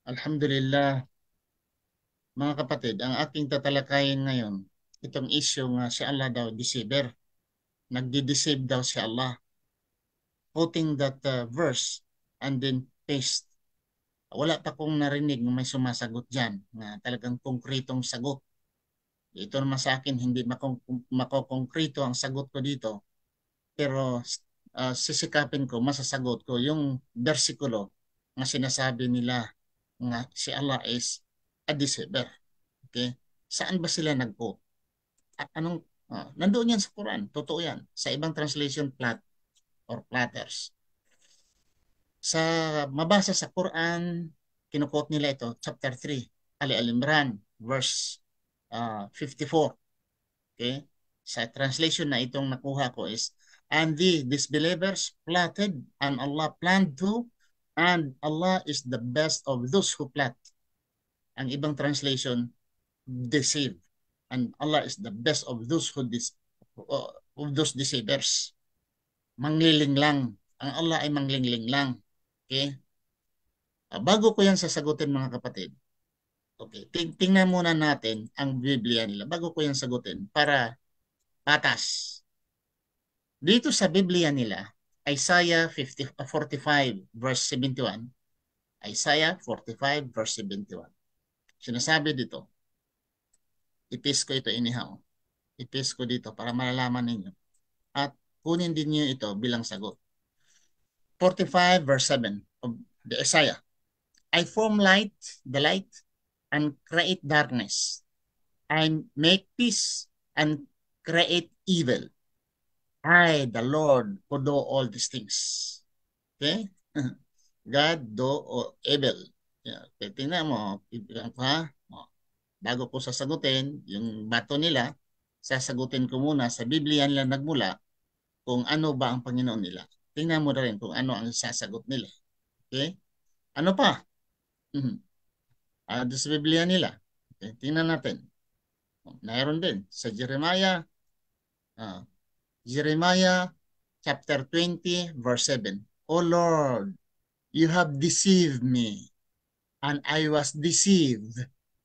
Alhamdulillah, mga kapatid, ang ating tatalakayin ngayon, itong issue nga si Allah daw deceiver. Nagdi-deceive daw si Allah. Quoting that verse and then paste. Wala pa kong narinig na may sumasagot dyan na talagang konkretong sagot. Ito naman sa akin, hindi makokongkrito ang sagot ko dito. Pero sisikapin ko, masasagot ko yung versikulo na sinasabi nila nga si Allah is a deceiver. Okay? Saan ba sila nag-quote? Anong nandoon yan sa Quran, totoo yan. Sa ibang translation plot or platters. Sa mabasa sa Quran, kinukot nila ito, chapter 3, Ali Al-Imran, verse 54. Okay? Sa translation na itong nakuha ko is, and the disbelievers plotted, and Allah planned to, and Allah is the best of those who plot. Ang ibang translation, deceive. And Allah is the best of those of those deceivers. Mangliling lang. Ang Allah ay manglingling lang. Okay? Bago ko yan sasagutin mga kapatid. Okay, tingnan muna natin ang Biblia nila bago ko yan sagutin para patas. Dito sa Biblia nila, Isaiah 45 verse 71. Isaiah 45 verse 71. Sinasabi dito, ipis ko ito anyhow. Ipis ko dito para malalaman ninyo. At kunin din niyo ito bilang sagot. 45 verse 7 of the Isaiah. I form the light, and create darkness. I make peace and create evil. I, the Lord, who do all these things. Okay? God do evil. Yeah. Tingnan mo, ha? Bago ko sasagutin, yung bato nila, sasagutin ko muna sa Biblia nila nagmula kung ano ba ang Panginoon nila. Tingnan mo na rin kung ano ang sasagot nila. Okay? Ano pa? Sa Biblia nila. Okay? Tingnan natin. Mayroon din sa Jeremiah chapter 20 verse 7. O Lord, you have deceived me, and I was deceived.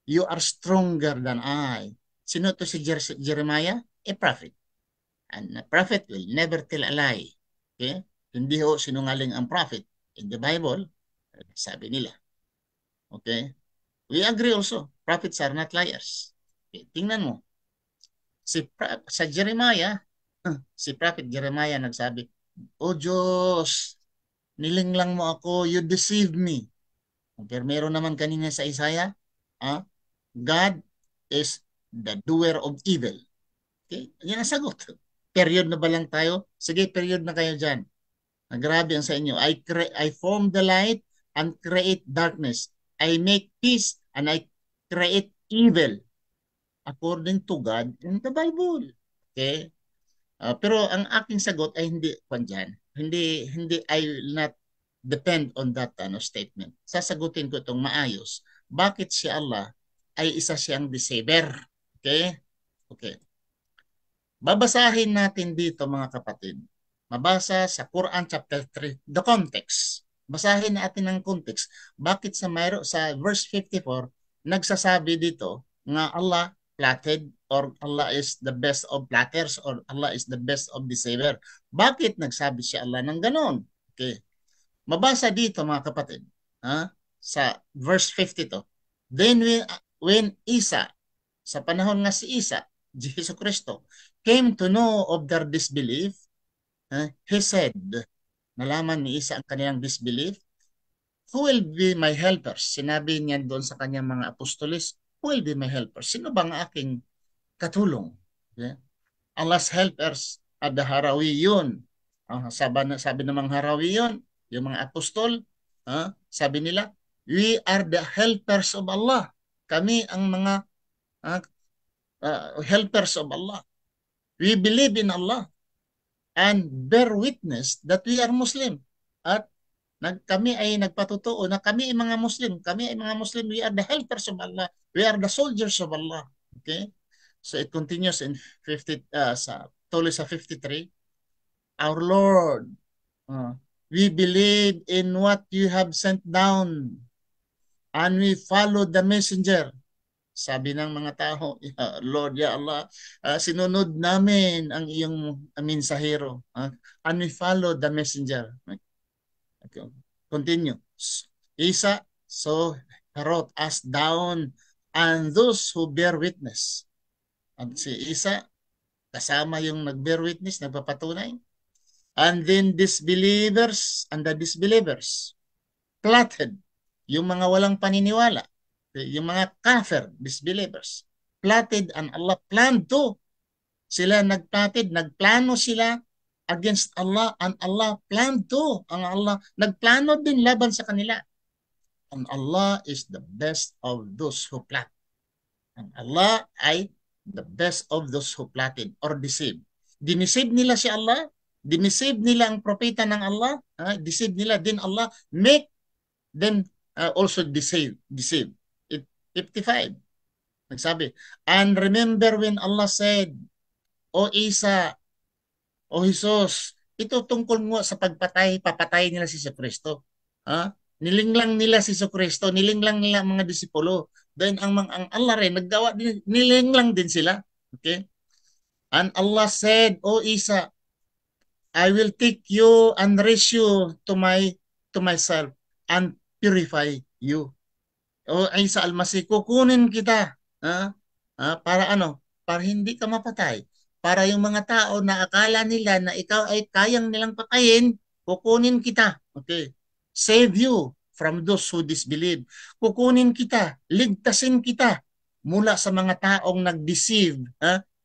You are stronger than I. Sino to si Jeremiah? A prophet. And a prophet will never tell a lie. Okay? Hindi ho sinungaling ang prophet. In the Bible, sabi nila. Okay? We agree also. Prophets are not liars. Okay? Tingnan mo. Sa Jeremiah, si Prophet Jeremiah nagsabi, O Diyos, nilinglang mo ako, you deceived me. Pero meron naman kanina sa Isaiah, God is the doer of evil. Okay? Yan ang sagot. Period na ba lang tayo? Sige, period na kayo dyan. Grabe ang sa inyo. I form the light and create darkness. I make peace and I create evil. According to God in the Bible. Okay? Pero ang aking sagot ay hindi dyan. Hindi, I will not depend on that statement. Sasagutin ko itong maayos. Bakit si Allah ay isa siyang deceiver? Okay? Okay. Babasahin natin dito mga kapatid. Mabasa sa Quran chapter 3, the context. Basahin natin ang context. Bakit sa verse 54 nagsasabi dito nga Allah plotted or Allah is the best of plotters or Allah is the best of deceiver. Bakit nagsabi si Allah ng ganon? Okay. Mabasa dito mga kapatid. Sa verse 52. Then when Isa, sa panahon nga si Isa, Jesus Kristo, came to know of their disbelief, he said, nalaman ni Isa ang kanilang disbelief, who will be my helpers? Sinabi niya doon sa kanyang mga apostolis, who will be my helpers? Sino bang aking katulong? Okay? Allah's helpers at the Harawiyun. Sabi ng mga Harawiyun, yung mga apostol, sabi nila, we are the helpers of Allah. Kami ang mga helpers of Allah. We believe in Allah and bear witness that we are Muslim. At kami ay nagpatutuo na kami ay mga Muslim. Kami ay mga Muslim. We are the helpers of Allah. We are the soldiers of Allah. Okay? So it continues in 50, tuloy sa 53. Our Lord, we believe in what you have sent down, and we follow the messenger. Sabi ng mga tao, Lord, ya Allah, sinunod namin ang iyong mensahero. And we follow the messenger. Okay. Continue. Isa, so he wrote us down and those who bear witness. At si Isa, kasama yung nag-bear witness, nagpapatunay. And then disbelievers and the disbelievers plotted, yung mga walang paniniwala, yung mga kafir, disbelievers, plotted and Allah planned too. Sila nagplotted, nagplano sila against Allah and Allah planned too. Ang Allah nagplano din laban sa kanila. And Allah is the best of those who plot. And Allah ay the best of those who plotted or deceived. Diniceive nila si Allah, diniceive nila ang propeta ng Allah, deceive nila din Allah, make them also deceive. 55. Nagsabi, and remember when Allah said, O Isa, O Jesus, ito tungkol mo sa papatay nila si Kristo. Nilinglang nila si Kristo, nilinglang nila ang mga disipulo. Then ang Allah rin, naggawa din, nilinglang din sila. Okay? And Allah said, O Isa, I will take you and raise you to myself and purify you. O Isa Al-Masih, kukunin kita. Para ano? Para hindi ka mapatay. Para yung mga tao na akala nila na ikaw ay kayang nilang patayin, kukunin kita. Okay. Save you from those who disbelieve. Kukunin kita, ligtasin kita mula sa mga taong nag-deceive.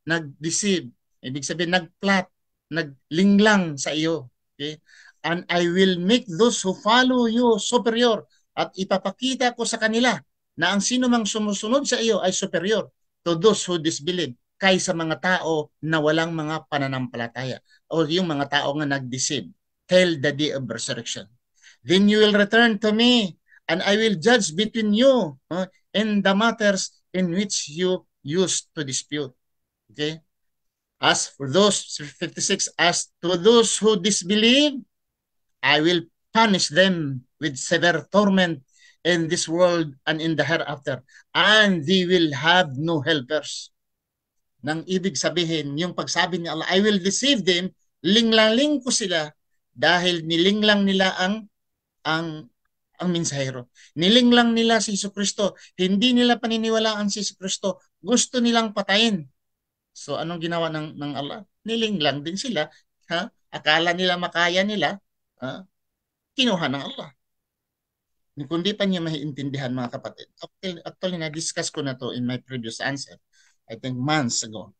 Nag-deceive. Ibig sabihin, nag-plot, naglinglang sa iyo. Okay? And I will make those who follow you superior. At ipapakita ko sa kanila na ang sino mang sumusunod sa iyo ay superior to those who disbelieve kaysa mga tao na walang mga pananampalataya o yung mga tao nga nag-deceive till the day of resurrection. Then you will return to me and I will judge between you in the matters in which you used to dispute. Okay? As for those, 56, as to those who disbelieve, I will punish them with severe torment in this world and in the hereafter, and they will have no helpers. Nang ibig sabihin, yung pagsabi ni Allah, I will deceive them, linglang ko sila dahil nilinglang nila ang mensahero. Nilinglang nila si Kristo, hindi nila paniniwalaan si Kristo, gusto nilang patayin. So anong ginawa ng Allah? Nilinglang din sila, akala nila makaya nila, kinuha ng Allah. Kung di pa niya maiintindihan mga kapatid. Actually, na-discuss ko na to in my previous answer. I think months ago.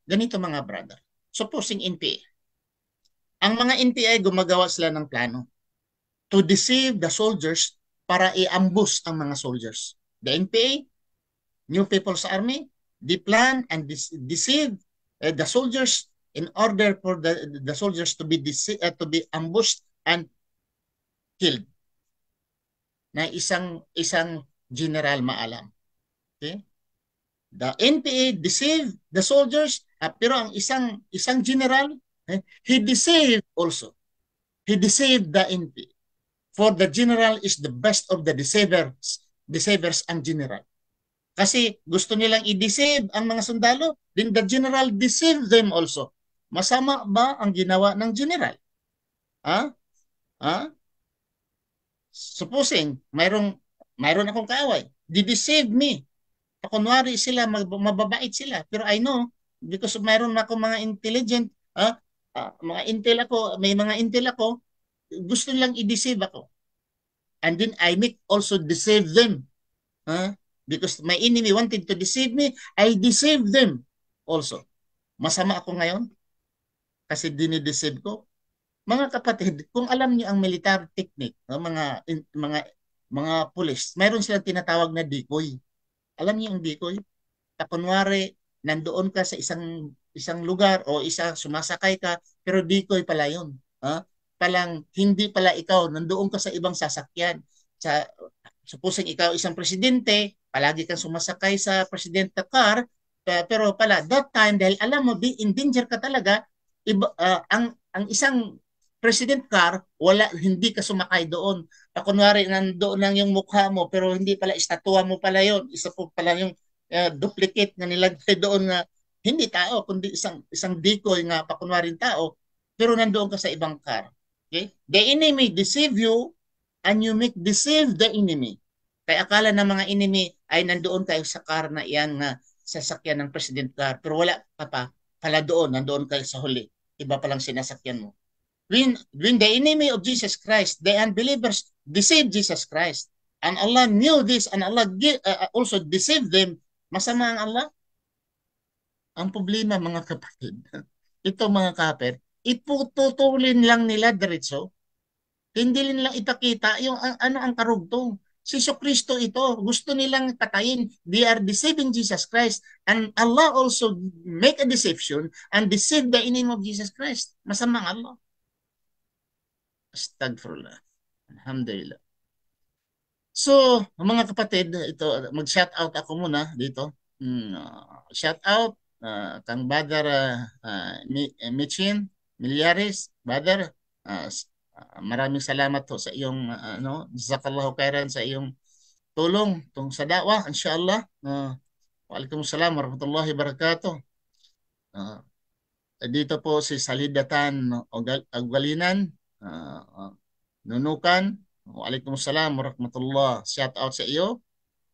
Ganito mga brother. Supposing NPA. Ang mga NPA gumagawa sila ng plano to deceive the soldiers para i-ambush ang mga soldiers. The NPA, New People's Army, they plan and deceive the soldiers in order for the soldiers to be ambushed and killed. Na isang general maalam. Okay? The NPA deceived the soldiers, pero ang isang general, he deceived also. He deceived the NPA. For the general is the best of the deceivers ang general. Kasi gusto nilang i-deceive ang mga sundalo, then the general deceived them also. Masama ba ang ginawa ng general? Supposing mayroon akong kaaway, they deceive me. Kunwari sila, mababait sila. Pero I know, because mayroon ako mga intelligent, mga intel ako, may mga intel ako, gusto nilang i-deceive ako. And then I make also deceive them. Because my enemy wanted to deceive me, I deceive them also. Masama ako ngayon kasi dinideceive ko. Mga kapatid, kung alam niyo ang military technique, mga pulis, mayroon silang tinatawag na decoy. Alam niyo ang decoy? Kunwari, nandoon ka sa isang lugar o sumasakay ka, pero decoy pala yun. Palang hindi pala ikaw, nandoon ka sa ibang sasakyan. Supposing ikaw isang presidente, palagi kang sumasakay sa presidente car, pero pala that time, dahil alam mo, in danger ka talaga, ang isang President car, hindi ka sumakay doon. Kunwari, nandoon lang yung mukha mo, pero hindi pala, estatwa mo pala yon. Isa po pala yung duplicate na nilagay doon na hindi tao, kundi isang decoy nga, pakunwaring tao, pero nandoon ka sa ibang car. Okay? The enemy deceive you and you make deceive the enemy. Kaya akala ng mga enemy ay nandoon kayo sa car na iyan nga sasakyan ng President car, pero wala ka pa pala doon, nandoon kayo sa huli. Iba palang sinasakyan mo. When the enemy of Jesus Christ, the unbelievers, deceived Jesus Christ, and Allah knew this, and Allah also deceived them, masama ang Allah. Ang problema, mga kapatid, ito mga kapir, ipututulin lang nila diretso, hindi nila ipakita yung ano ang karugtong. Si Kristo ito, gusto nilang patayin. They are deceiving Jesus Christ. And Allah also make a deception and deceive the enemy of Jesus Christ. Masamang Allah. Astagfirullah. Alhamdulillah. So, mga kapatid, ito, mag-shout out ako muna dito. Shout out kang Badar Michin Milyares. Badar, maraming salamat po sa iyong jazakallahu khairan sa iyong tulong tung sa dakwah, inshallah. Waalaikumsalam warahmatullahi wabarakatuh. Dito po si Salidatan Agwalinan, Nunukan. Waalaikumsalam warahmatullah. Shout out sa iyo.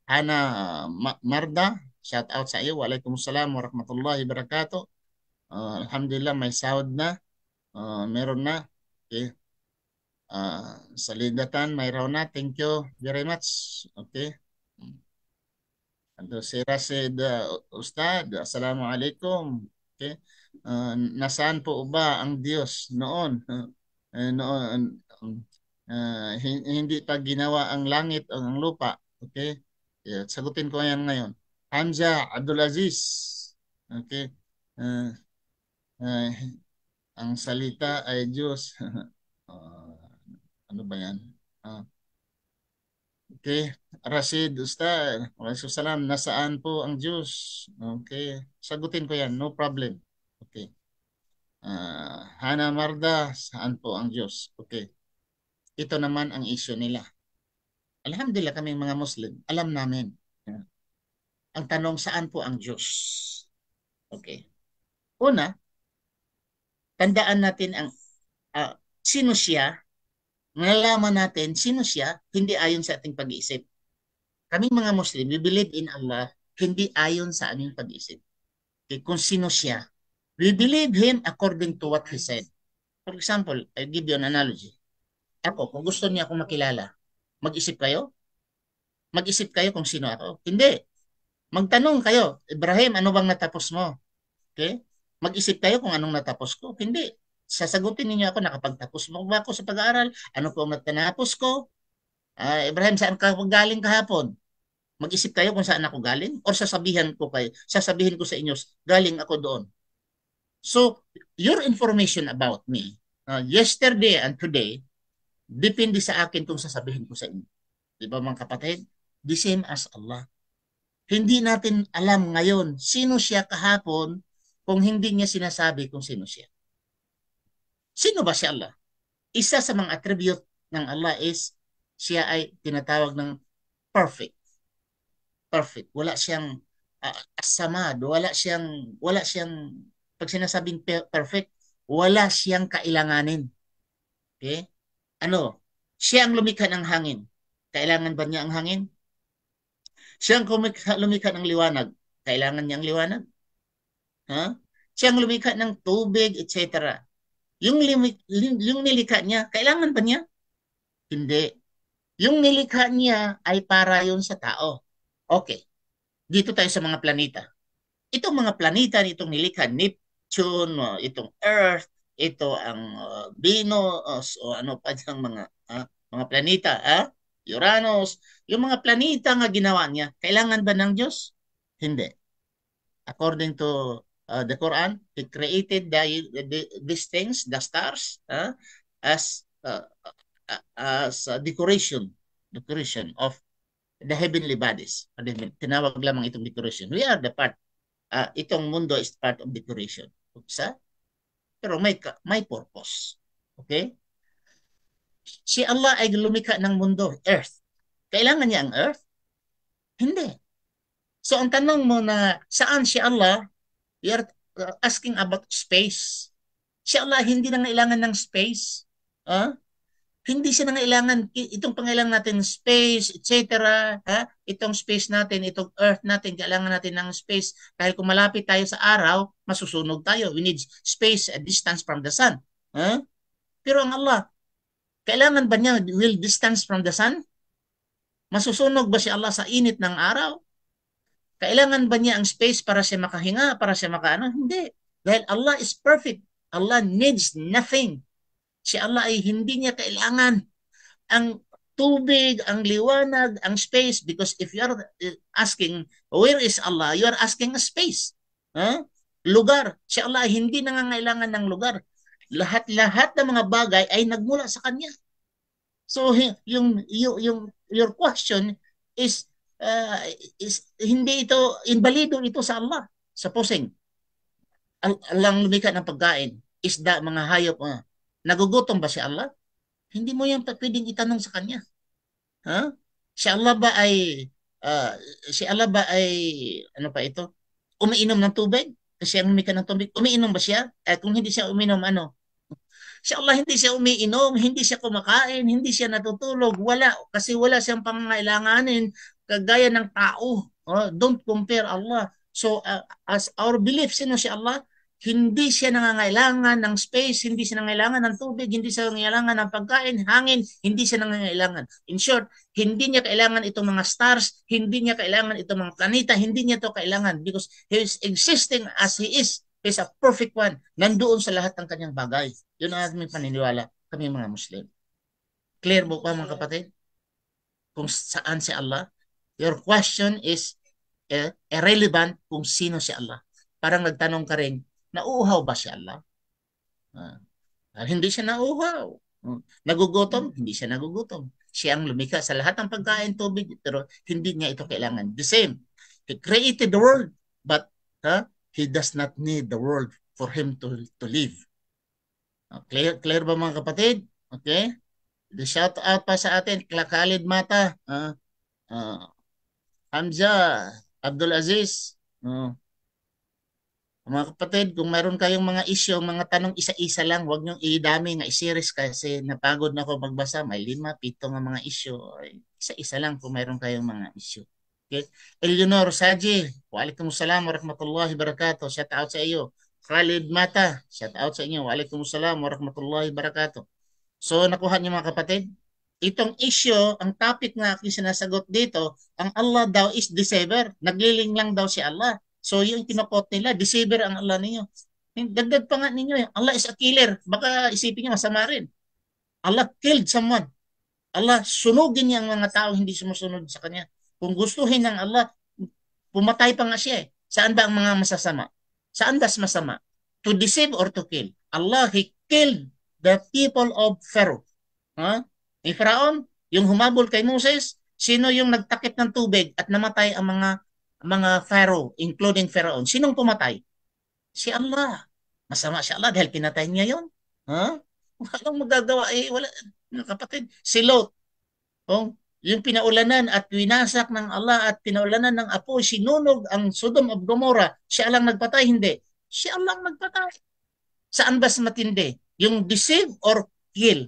Hana Marda, shout out sa iyo. Waalaikumsalam warahmatullahi wabarakatuh. Alhamdulillah, may sahod na. Meron na. Okay. Salidatan, mayroon na. Thank you very much. Okay. Si Rasid Ustad, Assalamualaikum. Okay. Nasaan po ba ang Diyos noon? Noon, hindi pa ginawa ang langit o ang lupa. Okay? Sagutin ko yan ngayon. Hamza Abdulaziz. Okay? Ang salita ay Diyos. Ano ba yan? Okay. Rashid Ustad. Waalaikumsalam. Nasaan po ang Diyos? Okay. Sagutin ko yan. No problem. Okay. Hana Marda, saan po ang Diyos? Okay. Ito naman ang issue nila. Alhamdulillah, kami mga Muslim, alam namin. Ang tanong, saan po ang Diyos? Okay. Una, tandaan natin ang sino siya. Malalaman natin sino siya, hindi ayon sa ating pag-iisip. Kaming mga Muslim, we believe in Allah, hindi ayon sa aming pag-iisip. Okay, kung sino siya. We believe Him according to what He said. For example, I'll give you an analogy. Ako, kung gusto niya akong makilala, mag-isip kayo? Mag-isip kayo kung sino ako? Hindi. Magtanong kayo, Ibrahim, ano bang natapos mo? Okay? Mag-isip kayo kung anong natapos ko? Hindi. Sasagutin ninyo ako, nakapagtapos mo ba ako sa pag-aaral? Ano po ang natanapos ko? Ibrahim, saan ka galing kahapon? Mag-isip kayo kung saan ako galing? Or sasabihin ko sa inyo, galing ako doon. So, your information about me, yesterday and today, depende sa akin kung sasabihin ko sa inyo. Di ba mga kapatid? The same as Allah. Hindi natin alam ngayon sino siya kahapon kung hindi niya sinasabi kung sino siya. Sino ba si Allah? Isa sa mga attribute ng Allah is siya ay tinatawag ng perfect. Perfect. Wala siyang asamad, wala siyang pag sinasabing perfect, wala siyang kailanganin. Okay? Ano? Siya ang lumikha ng hangin. Kailangan ba niya ang hangin? Siya ang lumikha ng liwanag. Kailangan niya ang liwanag? Ha? Siya ang lumikha ng tubig, etc. Yung nilikha niya, kailangan ba niya? Hindi. Yung nilikha niya ay para yun sa tao. Okay. Dito tayo sa mga planeta. Itong mga planeta nitong nilikha, Neptune, itong Earth, ito ang Venus, o ano pa diyang mga planeta, Uranus, yung mga planeta nga ginawa niya, kailangan ba ng Diyos? Hindi. According to the Quran, He created these things, the stars, as decoration of the heavenly bodies. Tinawag lamang itong decoration. We are the part. Itong mundo is part of decoration. Pero may purpose. Okay? Si Allah ay lumikha ng mundo, earth. Kailangan niya ang earth? Hindi. So ang tanong mo na saan si Allah, you're asking about space. Si Allah hindi na kailangan ng space. Ah? Hindi siya nangailangan, itong pangailangan natin space, etc. Ha? Itong space natin, itong earth natin, kailangan natin ng space. Dahil kung malapit tayo sa araw, masusunog tayo. We need space, a distance from the sun. Ha? Pero ang Allah, kailangan ba niya will distance from the sun? Masusunog ba si Allah sa init ng araw? Kailangan ba niya ang space para siya makahinga, para siya makaano? Hindi. Dahil Allah is perfect. Allah needs nothing. Si Allah ay hindi niya kailangan ang tubig, ang liwanag, ang space, because if you are asking, where is Allah? You are asking a space. Huh? Lugar. Si Allah ay hindi nangangailangan ng lugar. Lahat-lahat ng mga bagay ay nagmula sa Kanya. So, your question is, hindi ito, invalido ito sa Allah. Supposing, Allah ang lumikha ng pagkain, isda, mga hayop, nagugutom ba si Allah? Hindi mo yan pwedeng itanong sa Kanya. Ha? Si Allah ba ay uh, si Allah ba ay ano pa ito? Umiinom ng tubig? Kasi ang lumikha ng tubig, umiinom ba siya? Kung hindi siya uminom, ano? Si Allah hindi siya umiinom, hindi siya kumakain, hindi siya natutulog, wala kasi wala siyang pangangailanganin kagaya ng tao. Don't compare Allah. So as our belief, sino si Allah? Hindi siya nangangailangan ng space, hindi siya nangangailangan ng tubig, hindi siya nangangailangan ng pagkain, hangin, hindi siya nangangailangan. In short, hindi niya kailangan itong mga stars, hindi niya kailangan itong mga planeta, hindi niya ito kailangan because He is existing as He is. He is a perfect one. Nandoon sa lahat ng kanyang bagay. Yun ang aming paniniwala, kami mga Muslim. Clear mo pa mga kapatid? Kung saan si Allah? Your question is irrelevant kung sino si Allah. Parang nagtanong ka rin, nauuhaw ba si Allah? Hindi siya nauuhaw. Nagugutom? Hindi siya nagugutom. Siya ang lumikha sa lahat ng pagkain, tubig, pero hindi niya ito kailangan. The same. He created the world, but He does not need the world for Him to live. Clear ba mga kapatid? Okay? The shout out pa sa atin, Khalid Mata, Hamza, Abdul Aziz. Mga kapatid, kung meron kayong mga issue, mga tanong isa-isa lang, huwag niyong idami nga i-series kasi napagod na ako magbasa. May 5, 7 nga mga issue. Isa-isa lang kung meron kayong mga issue. Okay? Eleanor Saji, waalaikumsalam warahmatullahi wabarakatuh. Shout out sa iyo. Khalid Mata, shout out sa inyo. Waalaikumsalam warahmatullahi wabarakatuh. So, nakuha niyo mga kapatid? Itong issue, ang topic na aking sinasagot dito, ang Allah daw is deceiver. Nagliling lang daw si Allah. So, yung kinokot nila, deceiver ang Allah ninyo. Dagdag pa nga ninyo, Allah is a killer. Baka isipin nyo, masama rin. Allah killed someone. Allah, sunugin niya ang mga tao hindi sumusunod sa Kanya. Kung gustuhin ng Allah, pumatay pa nga siya eh. Saan ba ang mga masasama? Saan ba masama? To deceive or to kill? Allah, He killed the people of Pharaoh. Ni Faraon, yung humabol kay Moses, sino yung nagtakip ng tubig at namatay ang mga Pharaoh, including Pharaon? Sinong pumatay? Si Allah. Masama si Allah dahil pinatay niya yon. Walang magagawa eh. Wala, kapatid. Si Lot. Yung pinaulanan at winasak ng Allah at pinaulanan ng apoy, sinunog ang Sodom of Gomorrah. Siya lang nagpatay, hindi. Siya lang nagpatay. Saan ba matindi? Yung deceive or kill?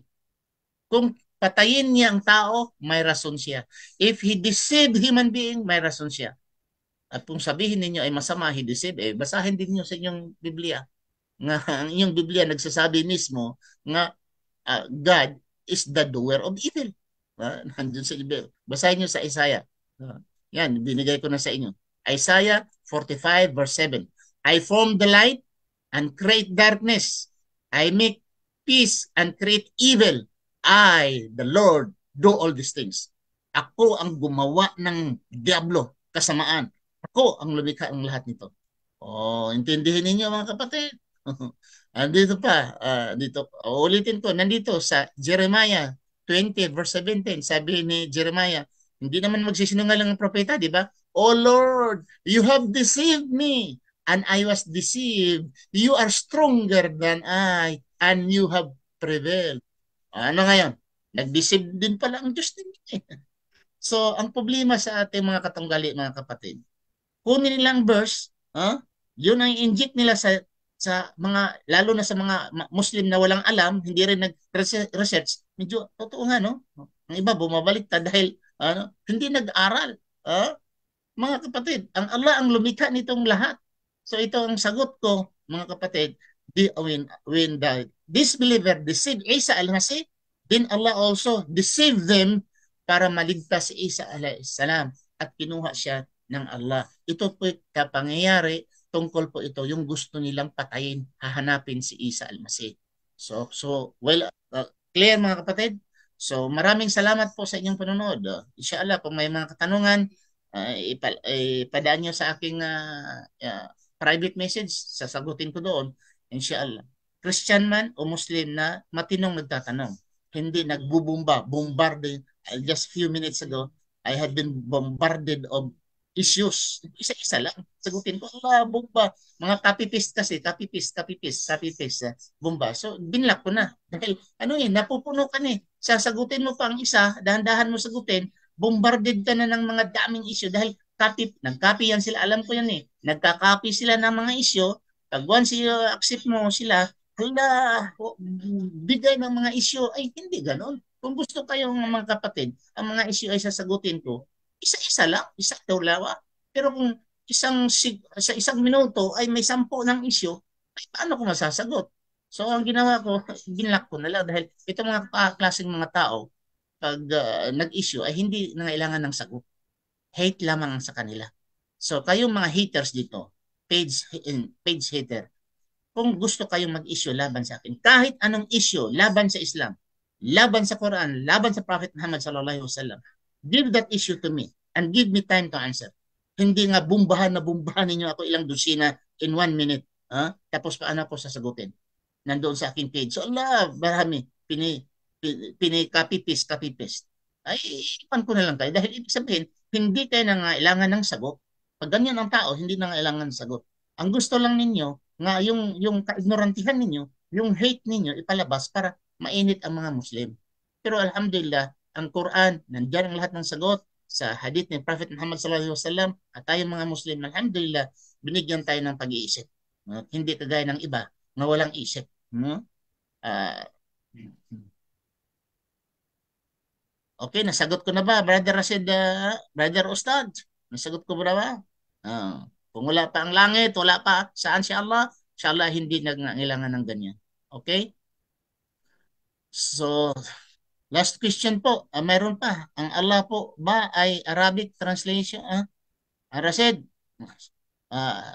Kung patayin niya ang tao, may rason siya. If he deceived human being, may rason siya. At kung sabihin ninyo ay masama, he deceived, basahin din niyo sa inyong Biblia. Nga, ang inyong Biblia nagsasabi mismo nga God is the doer of evil. Nandun sa Biblia. Basahin niyo sa Isaiah. Yan, binigay ko na sa inyo. Isaiah 45 verse 7. I form the light and create darkness. I make peace and create evil. I, the Lord, do all these things. Ako ang gumawa ng diablo, kasamaan. Ako ang lumikha ng lahat nito. Intindihin ninyo mga kapatid. Dito pa, ulitin ko, nandito sa Jeremiah 20 verse 17, sabi ni Jeremiah, hindi naman magsisinungaling ang propeta, di ba? Oh Lord, you have deceived me, and I was deceived. You are stronger than I, and you have prevailed. Ano ngayon? Nag-deceive din pala ang Diyos din. So, ang problema sa ating mga katunggali, mga kapatid, kunin nilang verse, yun ang inject nila sa mga, lalo na sa mga Muslim na walang alam, hindi rin nag-research. Medyo totoo nga, no? Ang iba bumabaliktad dahil hindi nag-aral. Mga kapatid, ang Allah ang lumikha nitong lahat. So ito ang sagot ko, mga kapatid, when the disbeliever deceived Isa al-Masih, then Allah also deceived them para maligtas si Isa alayhi-salam at kinuha siya ng Allah. Ito po kapangyayari, tungkol po ito, yung gusto nilang patayin, hahanapin si Isa al-Masih. Well, clear mga kapatid? So maraming salamat po sa inyong panonood. Inshallah, kung may mga katanungan, ipadaan nyo sa aking private message, sasagutin ko doon, inshallah. Christian man o Muslim na matinong nagtatanong, hindi nagbubumba, bombarding. Just few minutes ago, I had been bombarded of issues. Isa-isa lang. Sagutin ko, bomba. Mga copy-paste kasi, copy-paste, bomba. So, binlock ko na. Dahil, napupuno ka na eh. Sasagutin mo pa ang isa, dahan-dahan mo sagutin, bombarded ka na ng mga daming issue dahil nag-copy yan sila. Alam ko yan eh. Nagka-copy sila ng mga issue. Pag once accept mo sila, bigay ng mga issue. Ay, hindi ganon. Kung gusto kayong mga kapatid, ang mga issue ay sasagutin ko, isa-isa lang, isa lawa. Pero kung sa isang minuto ay may 10 ng issue, ay paano ko masasagot? So ang ginawa ko, binlock ko na lang dahil ito mga klaseng mga tao, pag nag-issue ay hindi nangailangan ng sagot. Hate lamang sa kanila. So kayong mga haters dito, page hater, kung gusto kayong mag-issue laban sa akin, kahit anong issue laban sa Islam, laban sa Quran, laban sa Prophet Muhammad sallallahu alaihi wasallam, give that issue to me and give me time to answer. Hindi nga bumbahan ninyo ako ilang dosina in 1 minute. Tapos paano ko sasagutin? Nandoon sa aking page. So Allah, marami. Copy-paste. Ay, ipan ko na lang kayo. Dahil ibig sabihin, hindi kayo nangailangan ng sagot. Pag ganyan ang tao, hindi nangailangan ng sagot. Ang gusto lang ninyo, nga yung kaignorantihan ninyo, yung hate ninyo, ipalabas para mainit ang mga Muslim. Pero alhamdulillah, ang Quran, nandiyan ang lahat ng sagot sa hadith ni Prophet Muhammad sallallahu alaihi wasallam at tayong mga Muslim, alhamdulillah, binigyan tayo ng pag-iisip. Hindi kagaya ng iba na walang isip. Uh, Okay, nasagot ko na ba, Brother Rashid, Brother Ustad? Nasagot ko ba ba? Kung wala pa ang langit, wala pa saan si Allah, si Allah hindi nangailangan ng ganyan. Okay? So, last question po. Mayroon pa. Ang Allah po ba ay Arabic translation? Rashid?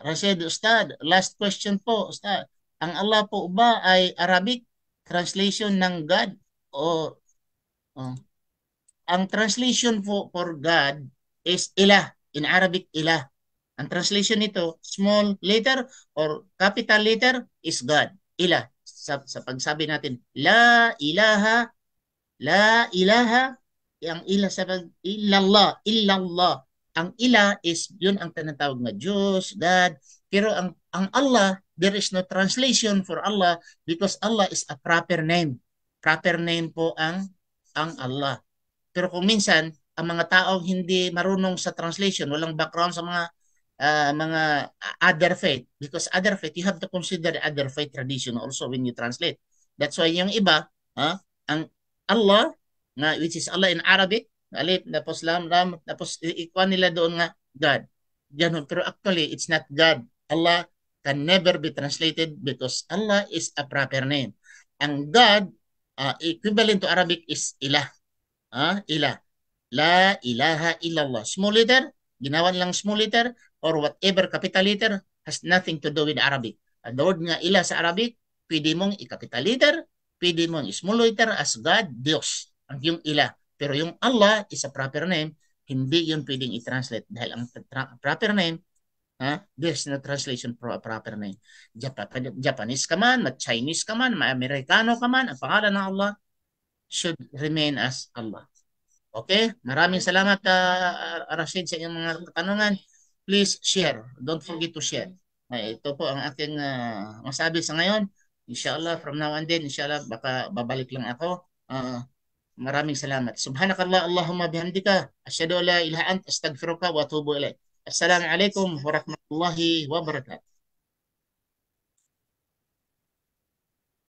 Rashid, Ustad. Last question po, Ustad. Ang Allah po ba ay Arabic translation ng God? O ang translation for God is ilah. In Arabic, ilah. Ang translation nito, small letter or capital letter is God. Ilah. Sa pagsabi natin, la ilaha, ang ilah sa illallah. Ang ilah is, yun ang tinatawag na Diyos, God. Pero ang Allah, there is no translation for Allah because Allah is a proper name. Proper name po ang Allah. Pero kung minsan, ang mga taong hindi marunong sa translation, walang background sa mga other faith, because other faith, you have to consider other faith tradition also when you translate. That's why yung iba, ang Allah, which is Allah in Arabic, alif, tapos lam, tapos ikuha nila doon nga God. Ganun. Pero actually, it's not God. Allah can never be translated because Allah is a proper name. Ang God, equivalent to Arabic is ilah. Ilah. La ilaha illallah. Small letter, ginawan lang small letter or whatever capital letter has nothing to do with Arabic. Ang word nga ilah sa Arabic, pwede mong i-capital letter, pwede mong small letter as God, Diyos. Ang yung ilah. Pero yung Allah is a proper name, hindi yun pwedeng i-translate dahil ang proper name, there's no translation for a proper name. Japanese ka man, Chinese ka man, Amerikano ka man, ang pangalan ng Allah should remain as Allah. Okay? Maraming salamat, Rashid, sa inyong mga katanungan. Please share. Don't forget to share. Ito po ang aking masabi sa ngayon. Inshallah, from now on din, inshallah, baka babalik lang ako. Maraming salamat. Subhanakallah, Allahumma bihamdika. Asyhadu an la ilaha ant, astaghfiruka wa atubu ilaik. Assalamu alaikum warahmatullahi wabarakatuh.